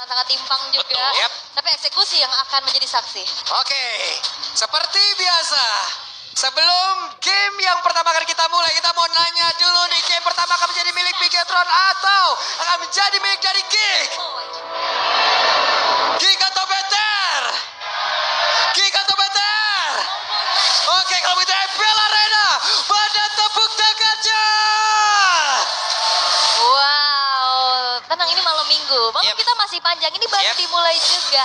sangat timpang juga. Betul. Yap. Tapi eksekusi yang akan menjadi saksi. Oke, seperti biasa. Sebelum game yang pertama kali kita mulai, kita mau nanya dulu nih, game pertama akan menjadi milik Bigetron atau akan menjadi milik dari Geek? Geek atau Better? Geek atau Better? Oke, kalau begitu Ebel Arena pada tepuk tangannya. Wow, tenang, ini malam minggu. Malam Yep. kita masih panjang, ini baru Yep. dimulai juga.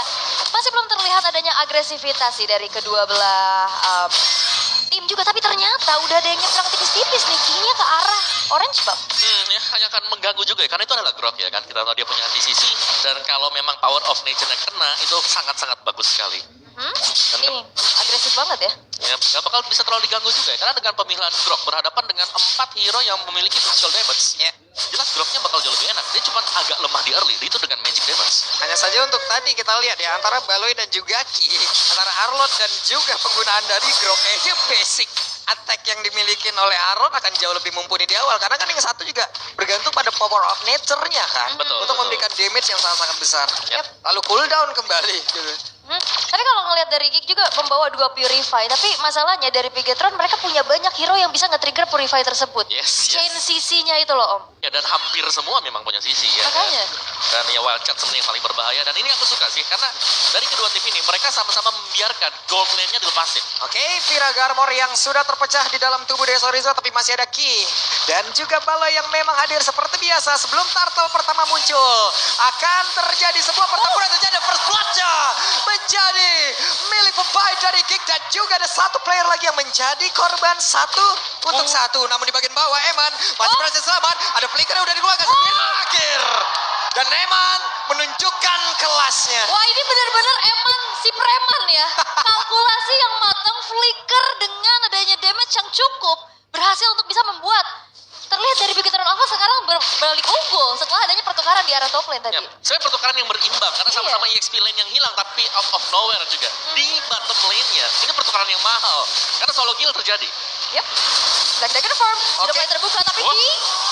Masih belum terlihat adanya agresivitas sih dari kedua belah tim juga. Tapi ternyata udah ada yang nyebrang tipis-tipis nih, kayaknya ke arah Orange Bang. Ya hanya akan mengganggu juga ya, karena itu adalah Grok ya kan. Kita tahu dia punya anti-CC, dan kalau memang power of nature-nya kena, itu sangat-sangat bagus sekali. Ini agresif banget ya. Ya, gak bakal bisa terlalu diganggu juga ya, karena dengan pemilihan Grok berhadapan dengan 4 hero yang memiliki physical damage. Ya. Jelas Groknya bakal jauh lebih enak, dia cuma agak lemah di early, itu dengan magic damage. Hanya saja untuk tadi kita lihat ya, antara Baloi dan juga Ki, antara Arlot dan juga penggunaan dari Grok, kayaknya basic attack yang dimiliki oleh Arlot akan jauh lebih mumpuni di awal. Karena kan yang satu juga bergantung pada power of nature-nya kan. Betul, untuk betul. memberikan damage yang sangat-sangat besar. Yep. Lalu cooldown kembali gitu. Tapi kalau ngelihat dari Geek juga membawa 2 Purify. Tapi masalahnya dari Bigetron mereka punya banyak hero yang bisa nge-trigger Purify tersebut. Yes, Chain yes. CC-nya itu loh Om. Ya, dan hampir semua memang punya sisi ya. Makanya. Dan ya Wildcat sebenarnya yang paling berbahaya, dan ini aku suka sih, karena dari kedua tim ini mereka sama-sama membiarkan gold lane-nya dilepasin. Oke, Vira Garmor yang sudah terpecah di dalam tubuh Deso Rizzo, tapi masih ada Ki. Dan juga Baloi yang memang hadir seperti biasa sebelum turtle pertama muncul. Akan terjadi sebuah pertempuran, terjadi first blood-nya menjadi milik pemain dari Geek. Dan juga ada satu player lagi yang menjadi korban satu untuk satu. Namun di bagian bawah Eman masih berhasil selamat. Ada flicker yang udah dikeluarkan akhir. Dan Eman menunjukkan kelasnya. Wah, ini benar-benar Eman si preman ya. Kalkulasi yang matang, flicker dengan adanya damage yang cukup berhasil untuk bisa membuat terlihat dari Bigetron Alpha sekarang berbalik unggul setelah adanya pertukaran di area top lane tadi. Ya, saya pertukaran yang berimbang, karena sama-sama EXP lane yang hilang, tapi out of nowhere juga. Di bottom lane-nya, ini pertukaran yang mahal, karena solo kill terjadi. Yep. Black Dagger Farm sudah Oke. mulai terbuka, tapi Wah. Ki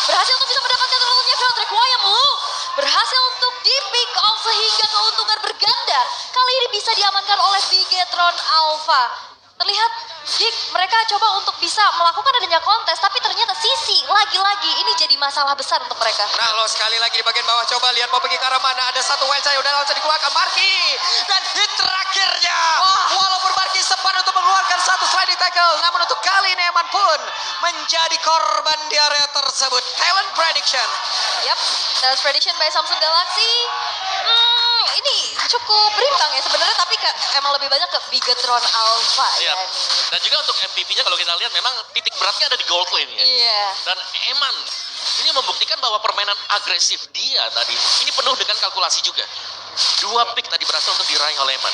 berhasil untuk bisa mendapatkan turunnya Filtrek Wayam Lu berhasil untuk di pick off sehingga keuntungan berganda kali ini bisa diamankan oleh Bigetron Alpha. Terlihat Geek mereka coba untuk bisa melakukan adanya kontes, tapi ternyata sisi lagi-lagi ini jadi masalah besar untuk mereka. Nah lo sekali lagi di bagian bawah, coba lihat mau pergi ke arah mana. Ada satu wild saya udah langsung dikeluarkan Marki. Dan hit terakhirnya. Walaupun Marki sempat untuk mengeluarkan satu sliding tackle, namun untuk kali ini Eman pun menjadi korban di area tersebut. Talent prediction. Yap, Dallas Prediction by Samsung Galaxy. Ini cukup berimbang ya sebenarnya, tapi emang lebih banyak ke Bigetron Alpha Iya. ya. Dan juga untuk MVP-nya kalau kita lihat memang titik beratnya ada di gold lane ya. Iya. Dan Eman ini membuktikan bahwa permainan agresif dia tadi ini penuh dengan kalkulasi juga. 2 pick tadi berhasil untuk diraih oleh Eman.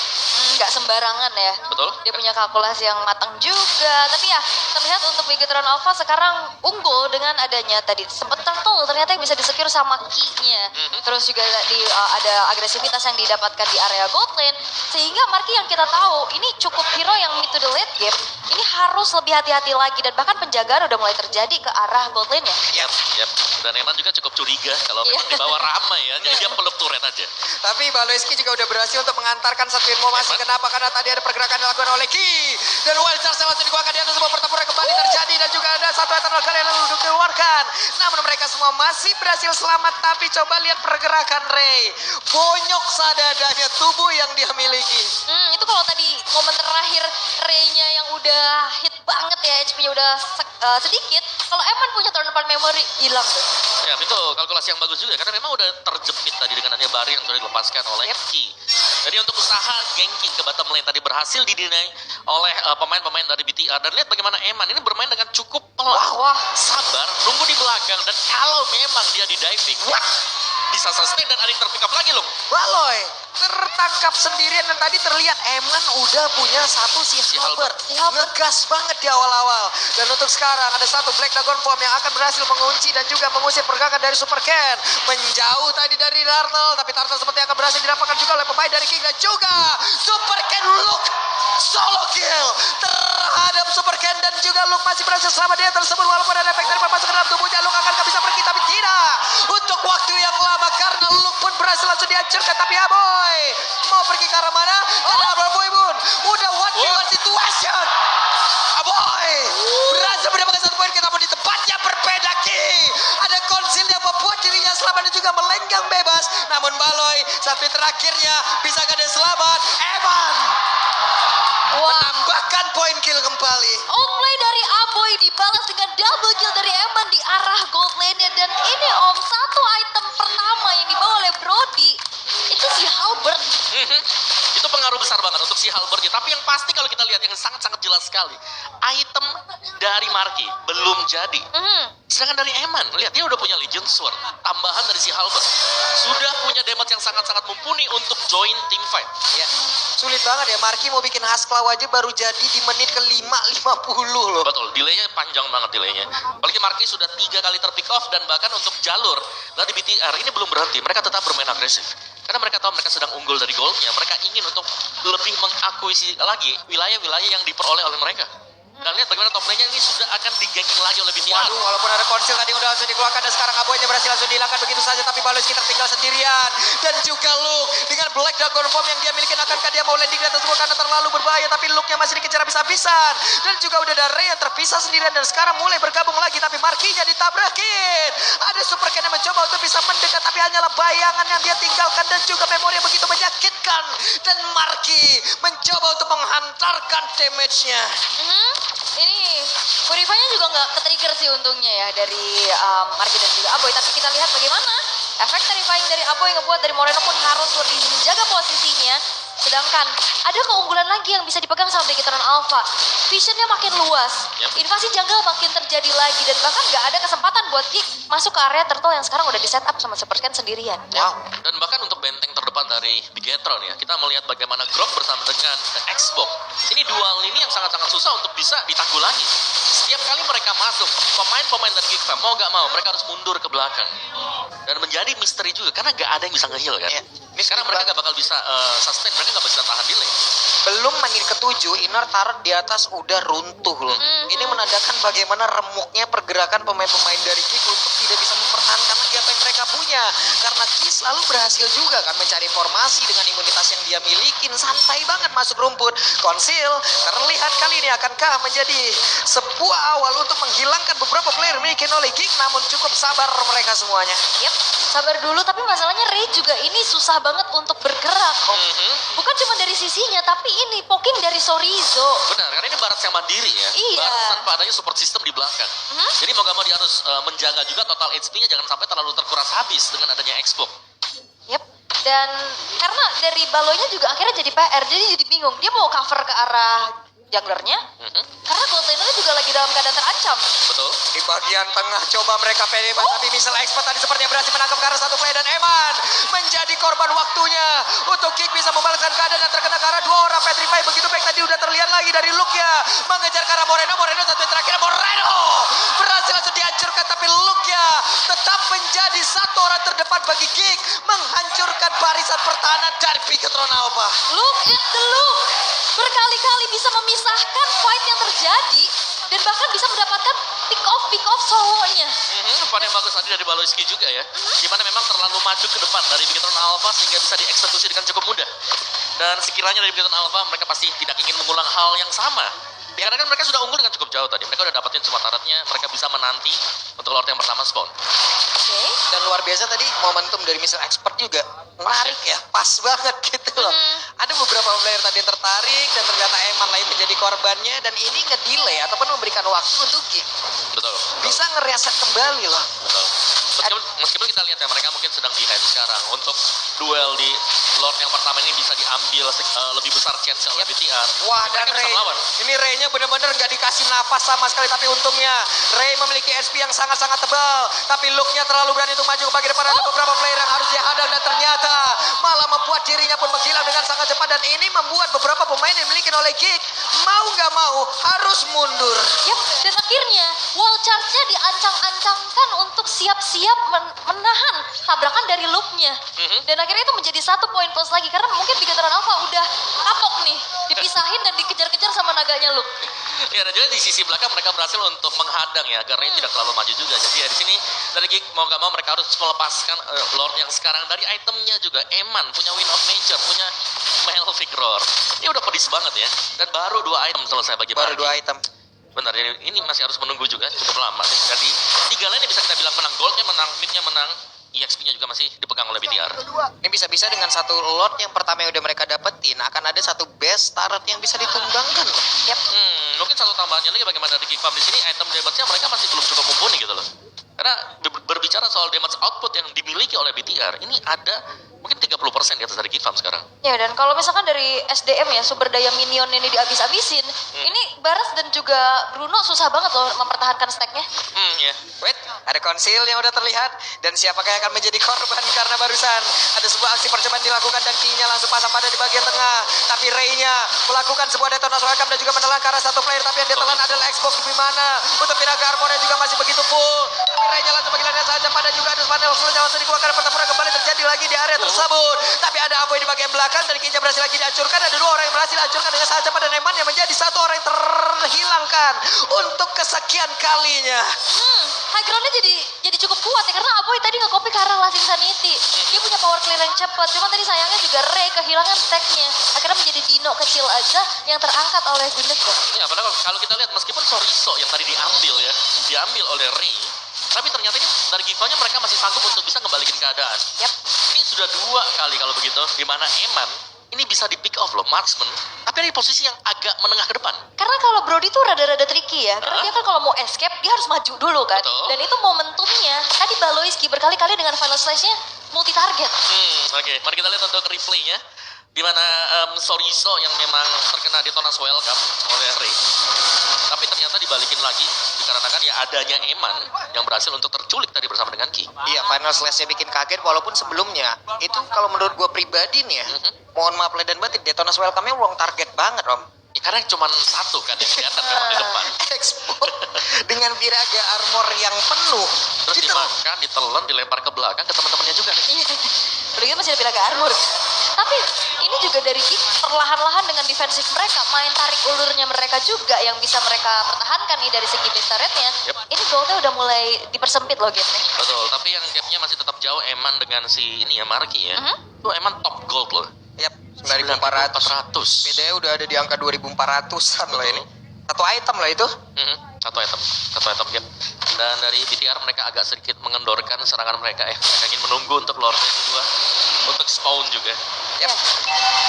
Nggak sembarangan ya. Betul. Dia punya kalkulasi yang matang juga. Tapi ya terlihat untuk Bigetron Alpha sekarang unggul dengan adanya tadi sempat turtle ternyata yang bisa di-secure sama key-nya. Terus juga ada agresivitas yang didapatkan di area gold lane. Sehingga Marki yang kita tahu ini cukup hero yang mid to the late game. Ini harus lebih hati-hati lagi dan bahkan penjagaan udah mulai terjadi ke arah gold lane-nya. Yap. Dan Eman juga cukup curiga kalau memang Iya. di bawah ramai ya. Jadi dia peluk turret aja. Tapi Baloiski juga udah berhasil untuk mengantarkan satu informasi. Kenapa? Karena tadi ada pergerakan yang dilakukan oleh Ki. Dan Wild Charge langsung dikeluarkan di atas, sebuah pertempuran kembali terjadi. Dan juga ada satu eternal kali yang lalu dikeluarkan. Namun mereka semua masih berhasil selamat. Tapi coba lihat pergerakan Ray. Bonyok sadadanya tubuh yang dia miliki. Itu kalau tadi momen terakhir Ray-nya yang udah hit banget ya, HP-nya udah sedikit. Kalau Eman punya turn apart memory, hilang tuh. Ya, itu kalkulasi yang bagus juga, karena memang udah terjepit tadi dengan adanya Bari yang sudah dilepaskan oleh Ki. Jadi untuk usaha ganking ke bottom lane tadi berhasil didinai oleh pemain-pemain dari BTR. Dan lihat bagaimana Eman ini bermain dengan cukup pelan, sabar, nunggu di belakang. Dan kalau memang dia di diving, bisa sustain dan ada yang terpick up lagi loh. Baloi tertangkap sendirian dan tadi terlihat Eman udah punya satu si Halberd. Ngegas banget di awal-awal. Dan untuk sekarang ada satu Black Dragon Form yang akan berhasil mengunci dan juga mengusir pergerakan dari Super Ken. Menjauh tadi dari Turtle, tapi Turtle seperti akan berhasil didapatkan juga oleh pemain dari King dan juga Super Ken Look solo kill terhadap Super Ken dan juga Luke masih berhasil selama dia tersebut walaupun ada efek dari masuk ke dalam tubuhnya. Luke akan bisa pergi tapi tidak untuk waktu yang lama karena Luke pun berhasil langsung di dihancurkan. Tapi Aboy mau pergi ke arah mana? Karena Aboy pun udah one v one situation. Aboy berhasil mendapatkan 1 poin, namun di tempat yang berbeda Ki. Ada konsil yang membuat dirinya selamat dan juga melenggang bebas. Namun Baloy sampai terakhirnya bisakah dia selamat? Eman menambahkan poin kill kembali. Outplay dari Aboy dibalas dengan double kill dari Eman di arah gold lane-nya. Dan ini Om, satu item pertama yang dibawa oleh Brody itu si Halberd. Itu pengaruh besar banget untuk si Halberd. Tapi yang pasti kalau kita lihat yang sangat-sangat jelas sekali, item dari Marky belum jadi. Sedangkan dari Eman, lihat dia udah punya Legion Sword. Tambahan dari si Halberd sudah punya damage yang sangat-sangat mumpuni untuk join team fight. Ya, sulit banget ya. Marky mau bikin Hasklaw aja baru jadi di menit ke-50 loh. Betul, delaynya panjang banget delaynya. Apalagi Marky sudah 3 kali terpick off dan bahkan untuk jalur dari BTR ini belum berhenti. Mereka tetap bermain agresif. Karena mereka tahu mereka sedang unggul dari goldnya. Mereka ingin untuk lebih mengakuisisi lagi wilayah-wilayah yang diperoleh oleh mereka. Dan lihat bagaimana top lane-nya ini sudah akan diganking lagi oleh BTR. Waduh, walaupun ada konsil tadi udah langsung dikeluarkan dan sekarang Aboynya berhasil langsung dihilangkan begitu saja. Tapi Baloyski tertinggal sendirian. Dan juga Luke dengan Black Dragon Form yang dia miliki, akankah dia mau landing di atas gua karena terlalu berbahaya. Tapi Luke-nya masih dikejar habis-habisan. Dan juga udah ada Ray yang terpisah sendirian dan sekarang mulai bergabung lagi. Tapi Marky-nya ditabrakin. Ada Super Ken yang mencoba untuk bisa mendekat, tapi hanyalah bayangan yang dia tinggalkan dan juga memori yang begitu menyakitkan. Dan Marky mencoba untuk menghantarkan damage-nya. Ini Purify-nya juga nggak ke-trigger sih untungnya ya dari Marky dan juga Aboy. Tapi kita lihat bagaimana efek terrifying dari Aboy ngebuat dari Moreno pun harus lebih menjaga posisinya. Sedangkan ada keunggulan lagi yang bisa dipegang sama Vegetron Alpha. Visionnya makin luas, invasi jungle makin terjadi lagi, dan bahkan nggak ada kesempatan buat Geek masuk ke area turtle yang sekarang udah di setup sama Super Ken sendirian. Wow. Dan bahkan untuk benteng terdepan dari Bigetron ya, kita melihat bagaimana Grok bersama dengan Xbox. Ini dual ini yang sangat-sangat susah untuk bisa ditanggulangi. Setiap kali mereka masuk, pemain-pemain dari Geek mau gak mau, mereka harus mundur ke belakang. Dan menjadi misteri juga, karena gak ada yang bisa nge-heal kan. Iya. Karena mereka gak bakal bisa sustain, mereka gak bisa tahan delay. Belum menit ke-7, Inner Turret di atas udah runtuh loh. Ini menandakan bagaimana remuknya pergerakan pemain-pemain dari Geek untuk tidak bisa mempertahankan lagi apa yang mereka punya. Karena Ki selalu berhasil juga kan mencari formasi dengan imunitas yang dia miliki. Santai banget masuk rumput. Konsil, terlihat kali ini akankah menjadi sebuah awal untuk menghilangkan beberapa player dimiliki oleh Geek. Namun cukup sabar mereka semuanya. Yep, sabar dulu, tapi masalahnya Ray juga ini susah banget untuk bergerak. Bukan cuma dari sisinya, tapi ini poking dari Sorizo. Benar, karena ini Barat yang mandiri ya. Iya. Barat tanpa adanya support system di belakang. Jadi mau gak mau dia harus menjaga juga total HP-nya jangan sampai terlalu terkuras habis dengan adanya Xbox. Yep. Dan karena dari Baloynya juga akhirnya jadi PR, jadi bingung. Dia mau cover ke arah junglernya, karena gold lane-nya juga lagi dalam keadaan terancam. Betul. Di bagian tengah coba mereka pede, tapi misal expert tadi sepertinya berhasil menangkap ke arah satu play dan Eman menjadi korban waktunya untuk Geek bisa membalaskan keadaan dan terkena ke arah 2 orang Petrify. Begitu baik tadi udah terlihat lagi dari Luke-nya mengejar ke arah Moreno satu yang terakhir. Moreno berhasil langsung dihancurkan, tapi Luke-nya tetap menjadi satu orang terdepan bagi Geek menghancurkan barisan pertahanan dari Bigetron Alpha. Look at the look, berkali-kali bisa memisahkan fight yang terjadi dan bahkan bisa mendapatkan pick off solonya. Umpan yang bagus tadi dari Baloyski juga ya. Dimana memang terlalu maju ke depan dari Bigetron Alpha sehingga bisa dieksekusi dengan cukup mudah. Dan sekiranya dari Bigetron Alpha mereka pasti tidak ingin mengulang hal yang sama. Karena kan mereka sudah unggul dengan cukup jauh tadi. Mereka udah dapetin semua turretnya, mereka bisa menanti untuk Lord yang pertama spawn. Oke. Dan luar biasa tadi momentum dari Mr. Expert juga menarik ya, pas banget gitu loh. Ada beberapa player tadi yang tertarik dan ternyata Eman lain menjadi korbannya, dan ini nge-delay ataupun memberikan waktu untuk Geek Betul. bisa ngereset kembali loh. Betul. Meskipun kita lihat ya mereka mungkin sedang behind sekarang. Untuk duel di Lord yang pertama ini bisa diambil lebih besar chance oleh BTR. Wah, dan mereka bisa Ray, melawan. ini Ray-nya benar-benar nggak dikasih napas sama sekali, tapi untungnya Ray memiliki SP yang sangat-sangat tebal, tapi Luke-nya terlalu berani untuk maju ke bagian depan. Ada beberapa player yang harus dihadang dan ternyata malah membuat dirinya pun menghilang dengan sangat cepat, dan ini membuat beberapa pemain yang dimiliki oleh Geek mau nggak mau harus mundur. Yap, dan akhirnya wall charge-nya diancang-ancangkan untuk siap-siap menahan tabrakan dari Luke-nya. Dan akhirnya itu menjadi 1 poin plus lagi, karena mungkin Bigetron Alpha udah kapok nih, dipisahin dan dikejar-kejar sama naganya Luke. Ya, dan juga di sisi belakang mereka berhasil untuk menghadang ya, agar Ray tidak terlalu maju juga. Jadi ya di sini dari Geek mau gak mau mereka harus melepaskan Lord yang sekarang dari itemnya juga. Eman punya Wind of Nature, punya Melvic Roar. Ini udah pedis banget ya. Dan baru 2 item selesai bagi Baru Margi. 2 item. Benar, jadi ini masih harus menunggu juga cukup lama. Jadi 3 lane bisa kita bilang menang, goldnya menang, midnya menang, EXP-nya juga masih dipegang oleh BTR. Ini bisa-bisa dengan satu lot yang pertama yang udah mereka dapetin akan ada satu base turret yang bisa ditumbangkan loh. Yap. Mungkin satu tambahannya lagi bagaimana dari Geek Farm di sini item damage-nya mereka masih belum cukup mumpuni gitu loh. Karena berbicara soal damage output yang dimiliki oleh BTR, ini ada mungkin 30% di atas dari Geek Farm sekarang. Ya, dan kalau misalkan dari SDM ya, sumber daya minion ini dihabis-habisin, ini Baras dan juga Bruno susah banget loh mempertahankan stacknya. Ya. Wait, ada konsil yang udah terlihat dan siapakah yang akan menjadi korban karena barusan ada sebuah aksi percobaan dilakukan dan Ki-nya langsung pasang pada di bagian tengah. Tapi Ray-nya melakukan sebuah detonasi welcome dan juga menelan ke arah satu player, tapi yang ditelan adalah Xbox di mana untuk Pinaga Armor juga masih begitu full. Tapi Ray-nya langsung menghilangkan saja pada juga ada panel selanjutnya langsung dikeluarkan pertempuran kembali terjadi lagi di area tersebut. Tapi ada Aboy di bagian belakang dan Ki-nya berhasil lagi dihancurkan. Ada 2 orang yang berhasil dihancurkan dengan saja pada Neman yang menjadi 1 orang yang terhilangkan untuk kesekian kalinya. High ground-nya jadi cukup kuat ya, karena Aboy tadi nge-copy ke arah Lasting Sanity. Dia punya power clear yang cepat, cuma tadi sayangnya juga Ray kehilangan stack-nya. Akhirnya menjadi Dino kecil aja yang terangkat oleh Guneko. Ya, padahal kalau kita lihat meskipun Soriso yang tadi diambil oleh Ray, tapi ternyata ini dari Giva-nya mereka masih sanggup untuk bisa ngembalikin keadaan. Yap. Ini sudah 2 kali kalau begitu, di mana Eman ini bisa di pick off loh, marksman, tapi dari posisi yang agak menengah ke depan. Karena kalau Brody tuh rada-rada tricky ya, karena dia kan kalau mau escape dia harus maju dulu kan. Betul. Dan itu momentumnya. Tadi Baloiski berkali-kali dengan final slash-nya multi target. Oke, mari kita lihat untuk replaynya. Di mana Soriso yang memang terkena detonasi welcome oleh Ray. Tapi ternyata dibalikin lagi dikarenakan ya adanya Eman yang berhasil untuk terculik tadi bersama dengan Ki. Iya, final slash-nya bikin kaget walaupun sebelumnya itu kalau menurut gue pribadi nih ya, mohon maaf lahir dan batin, detonasi welcome-nya wrong target banget, Om. Ya, karena cuma 1 kan yang kelihatan memang di depan. Export dengan Pinaga Armor yang penuh. Terus dimakan, ditelan, dilempar ke belakang ke teman-temannya juga nih. Udah gitu masih ada Pinaga Armor kan. Tapi ini juga dari Geek perlahan-lahan dengan defensif mereka, main tarik ulurnya mereka juga yang bisa mereka pertahankan nih dari segi base turret-nya. Yep. Ini goalnya udah mulai dipersempit loh gapnya. Betul, tapi yang gapnya masih tetap jauh Eman dengan si ini ya, Marki ya. Tuh Eman top gold loh. Yap, 9.400. 9.400. Bedanya udah ada di angka 2.400-an loh ini. Satu item lah itu. Satu item gap. Dan dari BTR mereka agak sedikit mengendorkan serangan mereka ya. Mereka ingin menunggu untuk Lord yang kedua untuk spawn juga. Ya.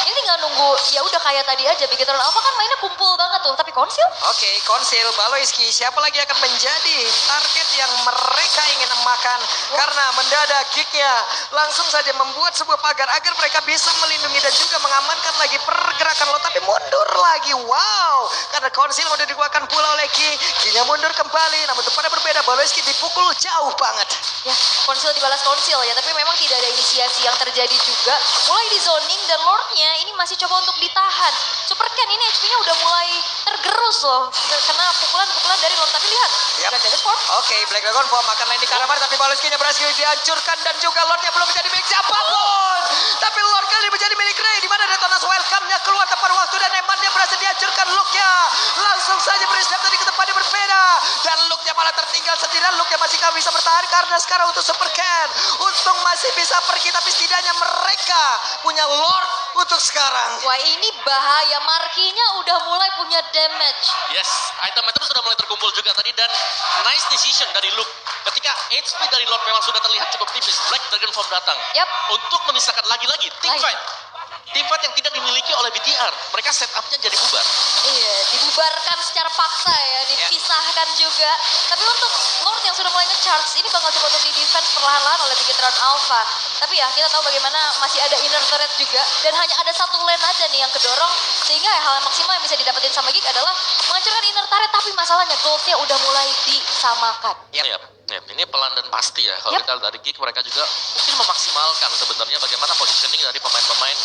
Ini tinggal nunggu, ya udah kayak tadi aja Bigetron Alpha kan mainnya kumpul banget tuh, tapi Konsil? Oke, Konsil, Baloiski, siapa lagi akan menjadi target yang mereka ingin makan? Karena mendadak Geek-nya langsung saja membuat sebuah pagar agar mereka bisa melindungi dan juga mengamankan lagi pergerakan lo, tapi mundur lagi. Wow, karena Konsil udah dikuatkan pula oleh Ki. Ki-nya mundur kembali, namun pada berbeda Baloiski dipukul jauh banget. Ya, Konsil dibalas Konsil ya, tapi memang tidak ada inisiasi yang terjadi juga. Mulai di zoning dan Lord-nya ini masih coba untuk ditahan. Super Ken ini HP-nya udah mulai tergerus loh, kena pukulan-pukulan dari Lord. Tapi lihat, Yap. Black Dragon Form. Oke, Black Dragon Form akan lain di Karamar, tapi Baloiski-nya berhasil dihancurkan dan juga Lord-nya belum menjadi milik siapapun. Tapi Lord kali ini menjadi milik Ray, di mana detonasi welcome-nya keluar tepat waktu dan Eman-nya berhasil dihancurkan. Look-nya langsung saja beristirahat tadi ke tempat yang berbeda dan Look-nya malah tertinggal sendirian. Look-nya masih gak bisa bertahan karena sekarang untuk Super Ken untung masih bisa pergi, tapi setidaknya mereka punya Lord untuk sekarang. Wah, ini bahaya, Markinya udah mulai punya damage. Yes, item-item sudah mulai terkumpul juga tadi dan nice decision dari Luke. Ketika HP dari Lord memang sudah terlihat cukup tipis, Black Dragon Form datang. Yap. Untuk memisahkan lagi-lagi team Lagi. fight. Team fight yang tidak dimiliki oleh BTR. Mereka setup-nya jadi bubar. Iya, dibubarkan secara paksa ya, dipisahkan juga. Tapi untuk Lord yang sudah mulai nge-charge, ini bakal coba untuk di-defense perlahan-lahan oleh Bigetron Alpha. Tapi ya, kita tahu bagaimana masih ada inner turret juga. Dan hanya ada satu lane aja nih yang kedorong. Sehingga ya, hal yang maksimal yang bisa didapetin sama Geek adalah menghancurkan inner turret. Tapi masalahnya goldnya udah mulai disamakan. Yap, ini pelan dan pasti ya. Kalau Yap. kita dari Geek, mereka juga mungkin memaksimalkan sebenarnya bagaimana positioning dari pemain-pemain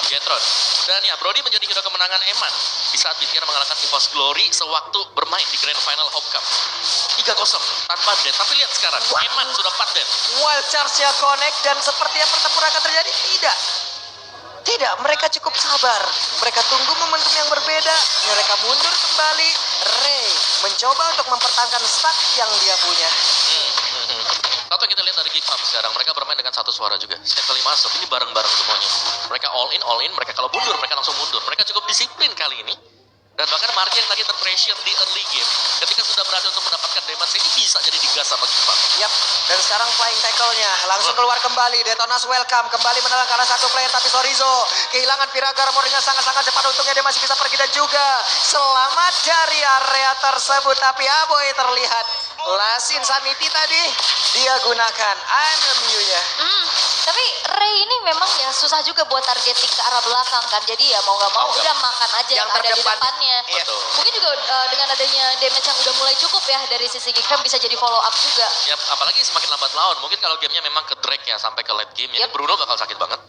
Bigetron. Dan ya, Brody menjadi hero kemenangan Eman di saat BTR mengalahkan EVOS Glory sewaktu bermain di Grand Final Hope Cup. 3-0 tanpa death. Tapi lihat sekarang, Eman sudah 4 death. Wild Charge-nya connect dan sepertinya pertempuran akan terjadi. Tidak tidak, mereka cukup sabar. Mereka tunggu momentum yang berbeda. Mereka mundur kembali. Ray mencoba untuk mempertahankan stack yang dia punya. Atau kita lihat dari Geek Farm sekarang, mereka bermain dengan satu suara juga. Setiap kali masuk, ini bareng-bareng semuanya. Mereka all in, mereka kalau mundur, mereka langsung mundur. Mereka cukup disiplin kali ini. Dan bahkan Marky yang tadi terpressure di early game, ketika sudah berhasil untuk mendapatkan damage, ini bisa jadi digas sama Geek Farm. Yap, dan sekarang flying tackle-nya langsung keluar kembali. Detonas welcome, kembali menelan karena satu player, tapi Sorizo kehilangan Piraga Armor-nya sangat-sangat cepat. Untungnya dia masih bisa pergi dan juga selamat dari area tersebut. Tapi Aboy terlihat Lasin Sanity tadi dia gunakan MMU-nya. Tapi Ray ini memang ya susah juga buat targeting ke arah belakang kan. Jadi ya mau nggak mau udah makan aja yang ada di terdepan. depannya. Iya. Mungkin juga dengan adanya damage yang udah mulai cukup ya dari sisi Geekfam bisa jadi follow up juga. Yap, apalagi semakin lambat lawan. Mungkin kalau gamenya memang ke drag ya sampai ke late game, ini Bruno bakal sakit banget.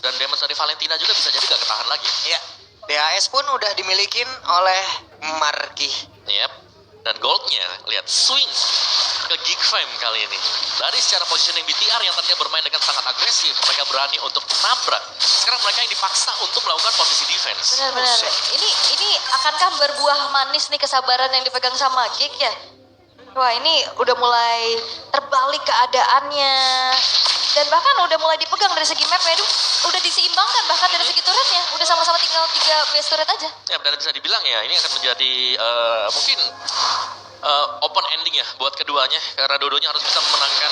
Dan damage dari Valentina juga bisa jadi gak ketahan lagi. Iya. DHS pun udah dimilikin oleh Marky. Yap. Dan goldnya, lihat swing ke Geek Fam kali ini. Dari secara positioning BTR yang tadinya bermain dengan sangat agresif, mereka berani untuk nabrak. Sekarang mereka yang dipaksa untuk melakukan posisi defense. Benar-benar. Ini akankah berbuah manis nih kesabaran yang dipegang sama Geek ya? Wah ini udah mulai terbalik keadaannya. Dan bahkan udah mulai dipegang dari segi mapnya. Udah diseimbangkan bahkan dari segi turretnya. Udah sama-sama tinggal 3 base turret aja. Ya, dan bisa dibilang ya, ini akan menjadi mungkin open ending ya buat keduanya. Karena dua-duanya harus bisa memenangkan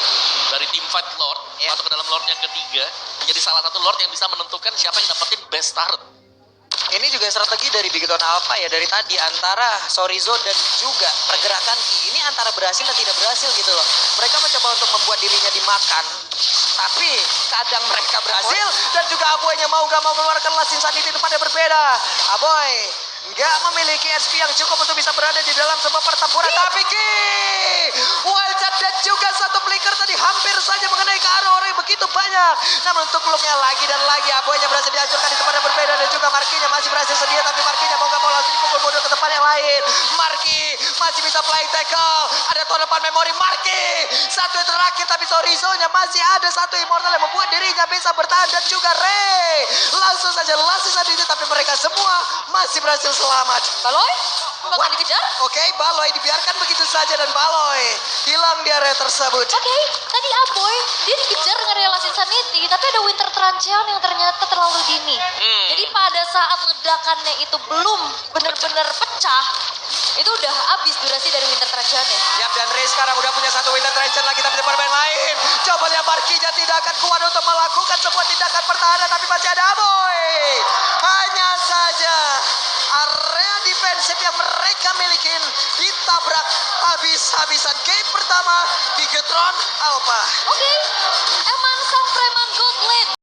dari team fight Lord. Masuk ke dalam Lord yang ketiga. Menjadi salah satu Lord yang bisa menentukan siapa yang dapetin best turret. Ini juga strategi dari Bigoton Alpha ya dari tadi antara Sorizo dan juga pergerakan Ki. Ini antara berhasil dan tidak berhasil gitu loh. Mereka mencoba untuk membuat dirinya dimakan. Tapi kadang mereka berhasil dan juga Aboynya mau gak mau mengeluarkan Lasin Sanity itu pada berbeda. Aboy nggak memiliki SP yang cukup untuk bisa berada di dalam sebuah pertempuran. Tapi Ki Wildcat dan juga satu flicker tadi hampir saja mengenai ke arah orang yang begitu banyak. Namun untuk peluknya lagi dan lagi Aboynya berhasil dihancurkan di tempat yang berbeda. Dan juga Marky-nya masih berhasil sedia. Tapi Marky-nya mau gak mau langsung dipukul mundur ke tempat yang lain. Marky masih bisa flying tackle. Ada tuan depan memori Marky. Satu yang terakhir tapi Sorizo-nya masih ada satu immortal yang membuat dirinya bisa bertahan. Dan juga Ray langsung saja Lasin Sanity. Tapi mereka semua masih berhasil selamat. Baloy? Bakal dikejar? Oke, Baloy dibiarkan begitu saja dan Baloy hilang di area tersebut. Oke, tadi Aboy dia dikejar dengan relasi Sanity, tapi ada Winter Trancheon yang ternyata terlalu dini. Jadi pada saat ledakannya itu belum benar-benar pecah, itu udah habis durasi dari Winter Trancheonnya. Yap, dan Ray sekarang udah punya satu Winter Trancheon lagi tapi tempat main lain. Coba lihat Marky-nya tidak akan kuat untuk melakukan sebuah tindakan pertahanan tapi masih ada Aboy. Hanya saja area defensif yang mereka miliki ditabrak habis-habisan. Game pertama Bigetron Alpha. Oke,